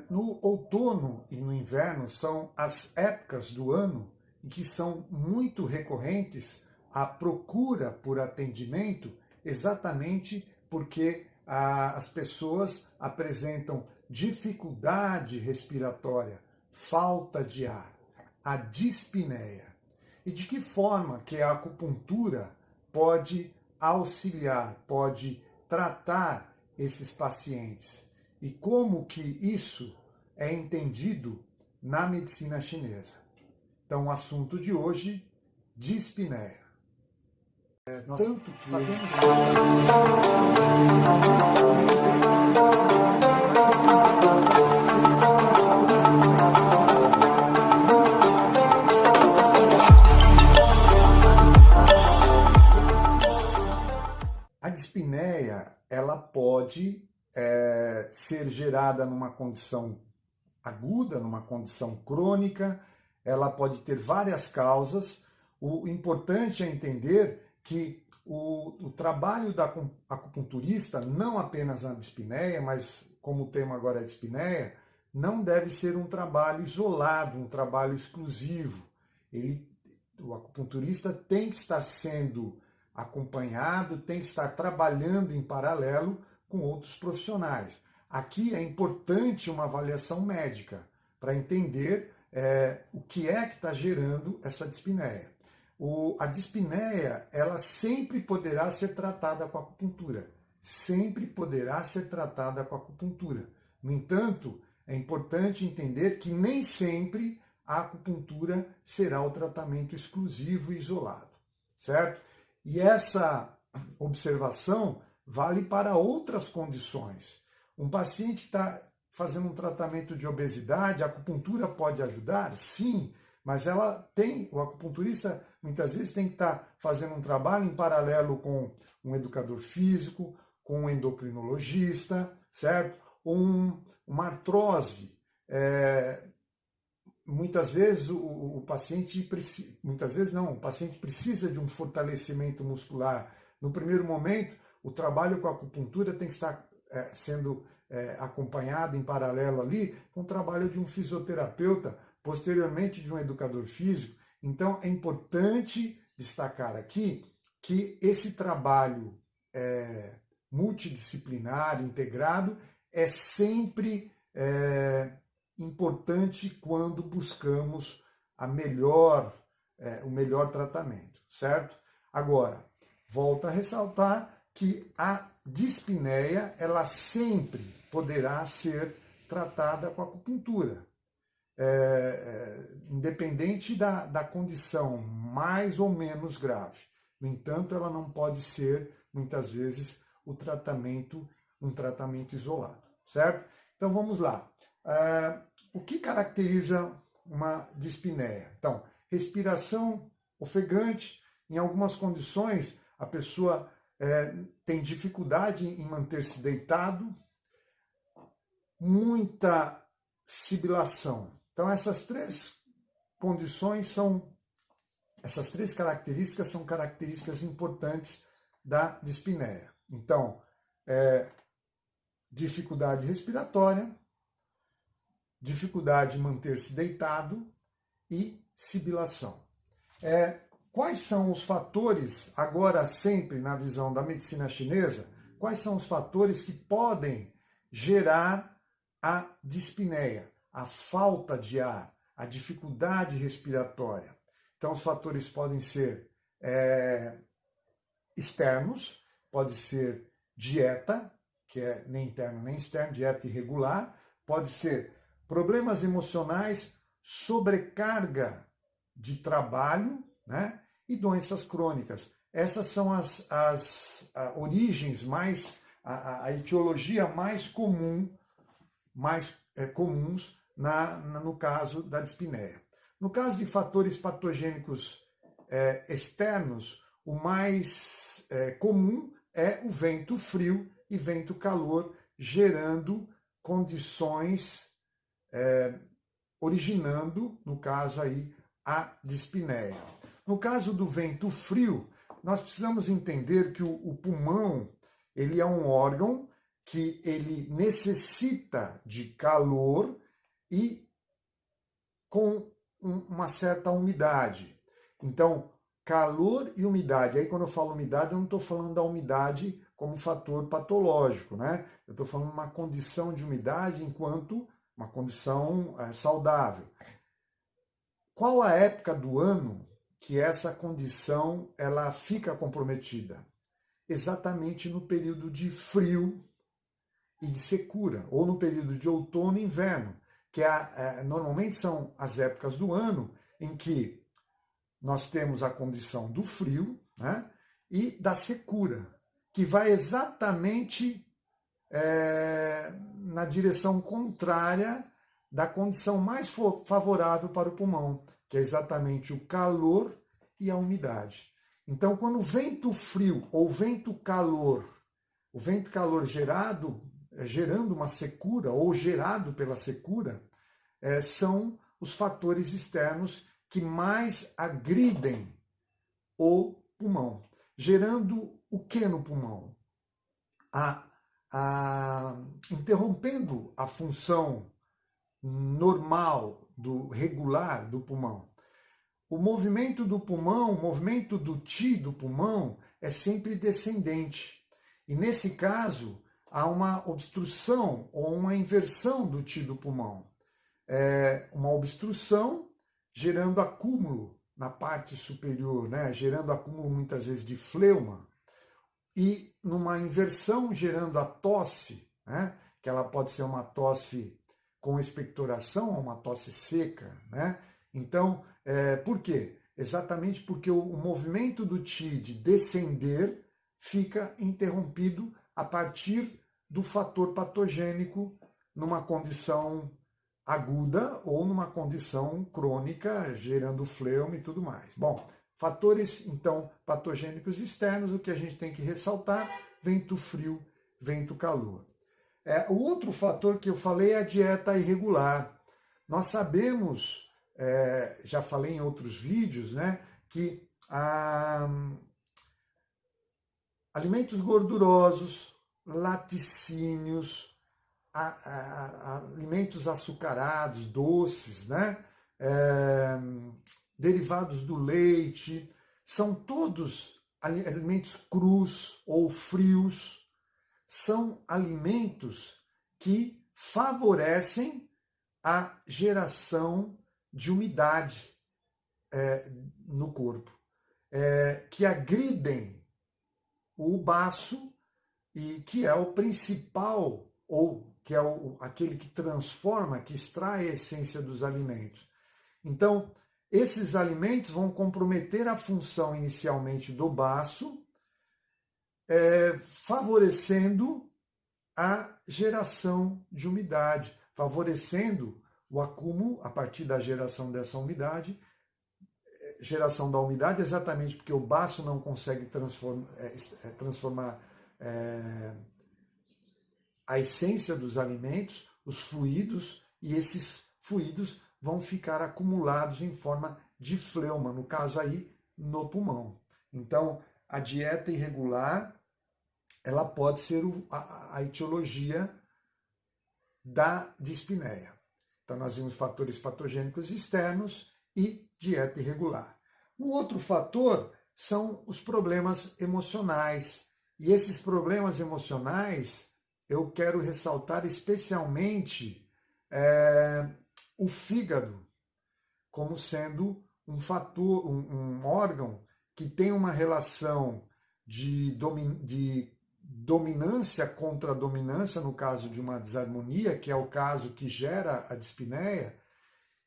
No outono e no inverno são as épocas do ano em que são muito recorrentes a procura por atendimento, exatamente porque as pessoas apresentam dificuldade respiratória, falta de ar, a dispneia. E de que forma que a acupuntura pode auxiliar, pode tratar esses pacientes? E como que isso é entendido na medicina chinesa? Então, o assunto de hoje, dispneia. Nós tanto que sabemos que a dispneia, ela pode ser gerada numa condição aguda, numa condição crônica, ela pode ter várias causas. O importante é entender que o trabalho da acupunturista, não apenas na dispneia, mas como o tema agora é dispneia, não deve ser um trabalho isolado, um trabalho exclusivo. O acupunturista tem que estar sendo acompanhado, tem que estar trabalhando em paralelo com outros profissionais. Aqui é importante uma avaliação médica para entender o que é que está gerando essa dispneia. A dispneia, ela sempre poderá ser tratada com acupuntura. Sempre poderá ser tratada com acupuntura. No entanto, é importante entender que nem sempre a acupuntura será o tratamento exclusivo e isolado, certo? E essa observação vale para outras condições. Um paciente que está fazendo um tratamento de obesidade, a acupuntura pode ajudar? Sim, mas o acupunturista muitas vezes tem que estar fazendo um trabalho em paralelo com um educador físico, com um endocrinologista, certo? Uma artrose. Muitas vezes o paciente o paciente precisa de um fortalecimento muscular. No primeiro momento, o trabalho com a acupuntura tem que estar sendo acompanhado em paralelo ali com o trabalho de um fisioterapeuta, posteriormente de um educador físico. Então é importante destacar aqui que esse trabalho multidisciplinar, integrado, é sempre importante quando buscamos o melhor tratamento, certo? Agora, volto a ressaltar que a dispneia, ela sempre poderá ser tratada com acupuntura, independente da condição mais ou menos grave. No entanto, ela não pode ser, muitas vezes, um tratamento isolado, certo? Então, vamos lá. O que caracteriza uma dispneia? Então, respiração ofegante. Em algumas condições, a pessoa tem dificuldade em manter-se deitado, muita sibilação. Então, essas três características são características importantes da dispneia. Então, dificuldade respiratória, dificuldade em manter-se deitado e sibilação. Quais são os fatores, agora sempre na visão da medicina chinesa, quais são os fatores que podem gerar a dispneia, a falta de ar, a dificuldade respiratória? Então, os fatores podem ser externos, pode ser dieta, que é nem interno nem externo, dieta irregular, pode ser problemas emocionais, sobrecarga de trabalho, né? E doenças crônicas. Essas são as origens a etiologia mais comum, comuns no caso da dispneia. No caso de fatores patogênicos externos, o mais comum é o vento frio e vento calor, gerando condições, originando, no caso aí, a dispneia. No caso do vento frio, nós precisamos entender que o pulmão, ele é um órgão que ele necessita de calor e com uma certa umidade. Então, calor e umidade. Aí, quando eu falo umidade, eu não estou falando da umidade como fator patológico, né? Eu estou falando de uma condição de umidade enquanto uma condição saudável. Qual a época do ano que essa condição ela fica comprometida? Exatamente no período de frio e de secura, ou no período de outono e inverno, que normalmente são as épocas do ano em que nós temos a condição do frio, né, e da secura, que vai exatamente na direção contrária da condição mais favorável para o pulmão, que é exatamente o calor e a umidade. Então, quando o vento frio ou vento calor, o vento calor gerando uma secura ou gerado pela secura, são os fatores externos que mais agridem o pulmão, gerando o que no pulmão? Interrompendo a função normal, regular do pulmão. O movimento do pulmão, o movimento do Qi do pulmão é sempre descendente. E nesse caso, há uma obstrução ou uma inversão do Qi do pulmão. Uma obstrução gerando acúmulo na parte superior, né? Gerando acúmulo muitas vezes de fleuma, e numa inversão gerando a tosse, né? Que ela pode ser uma tosse com expectoração ou uma tosse seca, né? Então, por quê? Exatamente porque o movimento do Qi de descender fica interrompido a partir do fator patogênico numa condição aguda ou numa condição crônica, gerando fleuma e tudo mais. Bom, fatores, então, patogênicos externos, o que a gente tem que ressaltar: vento frio, vento calor. O outro fator que eu falei é a dieta irregular. Nós sabemos, já falei em outros vídeos, né, que alimentos gordurosos, laticínios, alimentos açucarados, doces, né, derivados do leite, são todos alimentos crus ou frios, são alimentos que favorecem a geração de umidade no corpo, que agridem o baço, e que é o principal, ou que é aquele que transforma, que extrai a essência dos alimentos. Então, esses alimentos vão comprometer a função inicialmente do baço, favorecendo a geração de umidade, favorecendo o acúmulo a partir da geração dessa umidade. Geração da umidade exatamente porque o baço não consegue transformar a essência dos alimentos, os fluidos, e esses fluidos vão ficar acumulados em forma de fleuma, no caso aí, no pulmão. Então, a dieta irregular, ela pode ser a etiologia da dispneia. Então, nós vimos fatores patogênicos externos e dieta irregular. O outro fator são os problemas emocionais. E esses problemas emocionais, eu quero ressaltar especialmente o fígado, como sendo um fator, um órgão que tem uma relação de dominância contra dominância, no caso de uma desarmonia, que é o caso que gera a dispneia,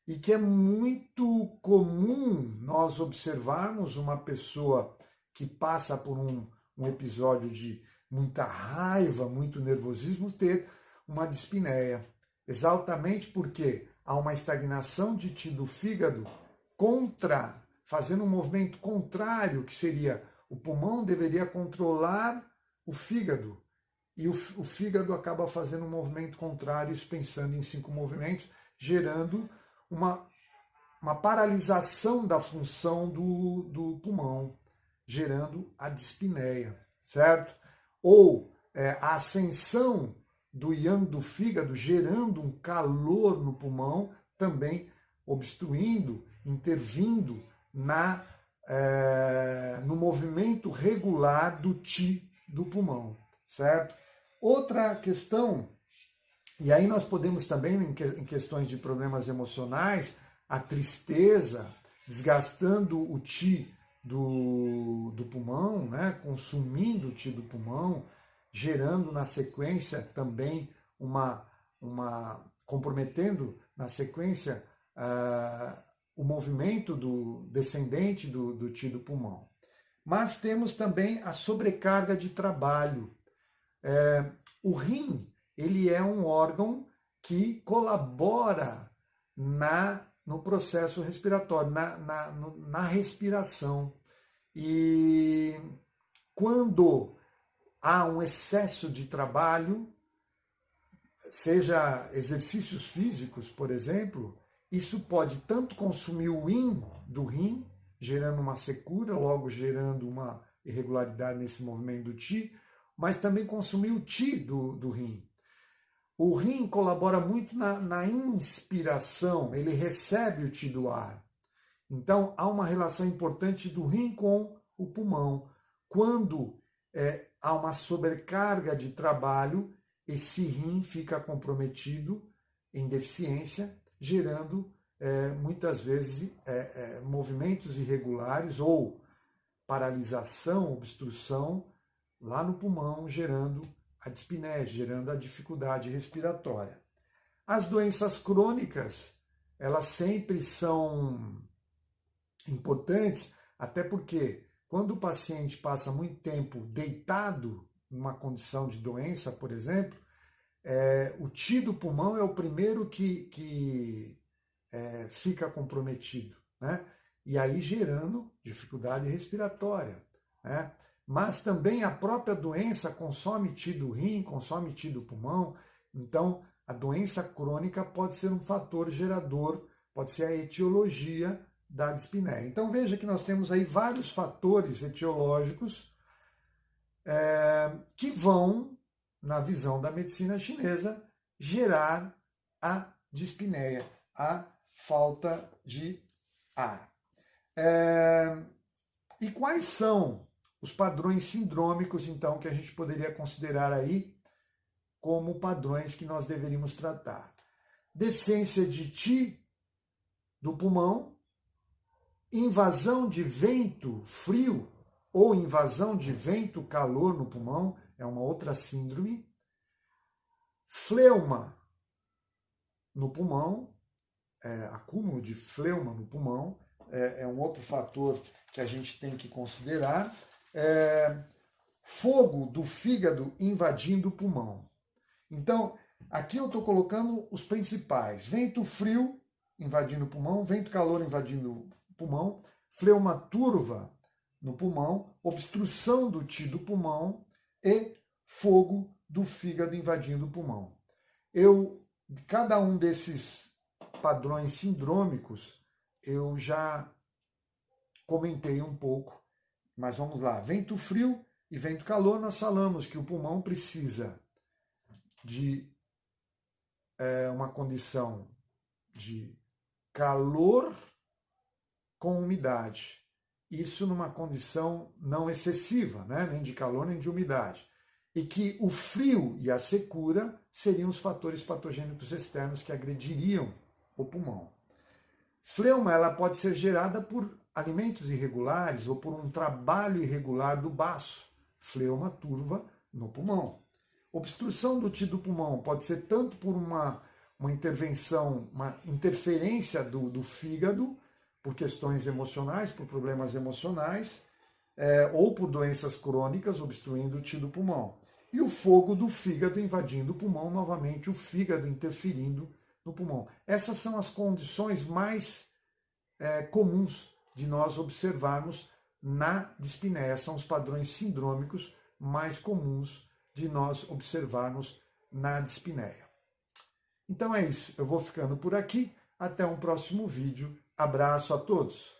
e que é muito comum nós observarmos uma pessoa que passa por um episódio de muita raiva, muito nervosismo, ter uma dispneia. Exatamente porque há uma estagnação de Qi do fígado fazendo um movimento contrário, que seria o pulmão deveria controlar o fígado, e o fígado acaba fazendo um movimento contrário, pensando em 5 movimentos, gerando uma paralisação da função do pulmão, gerando a dispneia, certo? Ou a ascensão do yang do fígado, gerando um calor no pulmão, também obstruindo, intervindo no movimento regular do qi do pulmão, certo? Outra questão, e aí nós podemos também, em questões de problemas emocionais, a tristeza, desgastando o qi do pulmão, né? Consumindo o qi do pulmão, gerando na sequência também comprometendo na sequência o movimento do descendente do qi do pulmão. Mas temos também a sobrecarga de trabalho. O rim, ele é um órgão que colabora no processo respiratório, na respiração. E quando há um excesso de trabalho, seja exercícios físicos, por exemplo, isso pode tanto consumir o yin do rim, gerando uma secura, logo gerando uma irregularidade nesse movimento do qi, mas também consumir o qi do rim. O rim colabora muito na inspiração, ele recebe o qi do ar. Então, há uma relação importante do rim com o pulmão. Quando há uma sobrecarga de trabalho, esse rim fica comprometido em deficiência, gerando muitas vezes movimentos irregulares ou paralisação, obstrução lá no pulmão, gerando a dispneia, gerando a dificuldade respiratória. As doenças crônicas, elas sempre são importantes, até porque quando o paciente passa muito tempo deitado numa condição de doença, por exemplo, o qi do pulmão é o primeiro que fica comprometido, né? E aí gerando dificuldade respiratória, né? Mas também a própria doença consome qi do rim, consome qi do pulmão, então a doença crônica pode ser um fator gerador, pode ser a etiologia da dispneia. Então veja que nós temos aí vários fatores etiológicos que vão, na visão da medicina chinesa, gerar a dispneia, a falta de ar. E quais são os padrões sindrômicos, então, que a gente poderia considerar aí como padrões que nós deveríamos tratar? Deficiência de qi do pulmão, invasão de vento frio ou invasão de vento calor no pulmão, é uma outra síndrome. Fleuma no pulmão, acúmulo de fleuma no pulmão, é um outro fator que a gente tem que considerar. Fogo do fígado invadindo o pulmão. Então, aqui eu estou colocando os principais. Vento frio invadindo o pulmão, vento calor invadindo o pulmão, fleuma turva no pulmão, obstrução do qi do pulmão e fogo do fígado invadindo o pulmão. Cada um desses padrões sindrômicos, eu já comentei um pouco, mas vamos lá. Vento frio e vento calor, nós falamos que o pulmão precisa de uma condição de calor com umidade. Isso numa condição não excessiva, né? Nem de calor nem de umidade. E que o frio e a secura seriam os fatores patogênicos externos que agrediriam o pulmão. Fleuma, ela pode ser gerada por alimentos irregulares ou por um trabalho irregular do baço. Fleuma turva no pulmão. Obstrução do qi do pulmão pode ser tanto por uma intervenção, uma interferência do fígado, por questões emocionais, por problemas emocionais, ou por doenças crônicas obstruindo o qi do pulmão. E o fogo do fígado invadindo o pulmão, novamente o fígado interferindo no pulmão. Essas são as condições mais comuns de nós observarmos na dispneia. São os padrões sindrômicos mais comuns de nós observarmos na dispneia. Então é isso. Eu vou ficando por aqui. Até um próximo vídeo. Abraço a todos.